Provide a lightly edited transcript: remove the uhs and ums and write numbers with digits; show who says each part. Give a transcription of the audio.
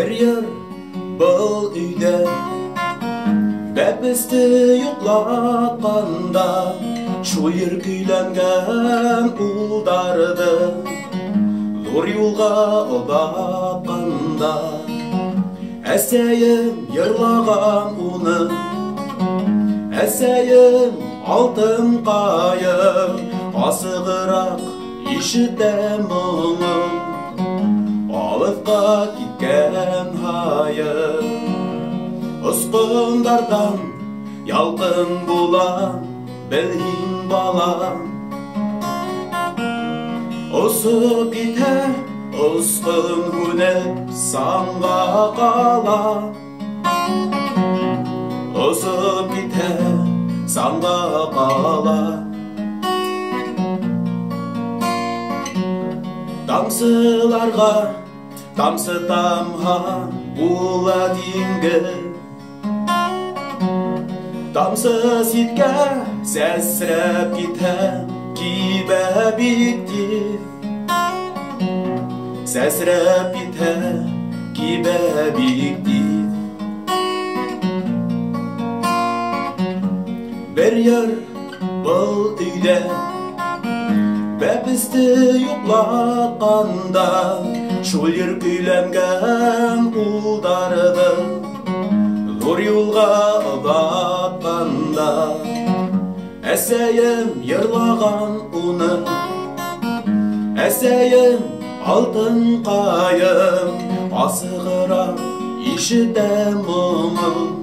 Speaker 1: Bir yer бұл үйде бәпісті ұйықлатқанда шойыр күйленген ұлдарды нұр юлға ұлатқанда әсейім йырлаған уны әсейім алтын қайым асығырақ ишітем мұңым алыпқа кеткен хайым ұсқындардан ялқын болам білгін балам ұсып кете ұсқын көніп санға қала ұсып кете санға қала тамсыларға тамсы тамға була дейінгі тамсы сетке сәсіріп кете кибә биктив сәсіріп кете кибә биктив бір ер бұл үйде бәпісті ұйықлатқанда шөлер күйленген ұлдарды нұр юлға ұлатқанда әсейім йырлаған уны әсейім алтын қайым асығырақ ишітем мұңым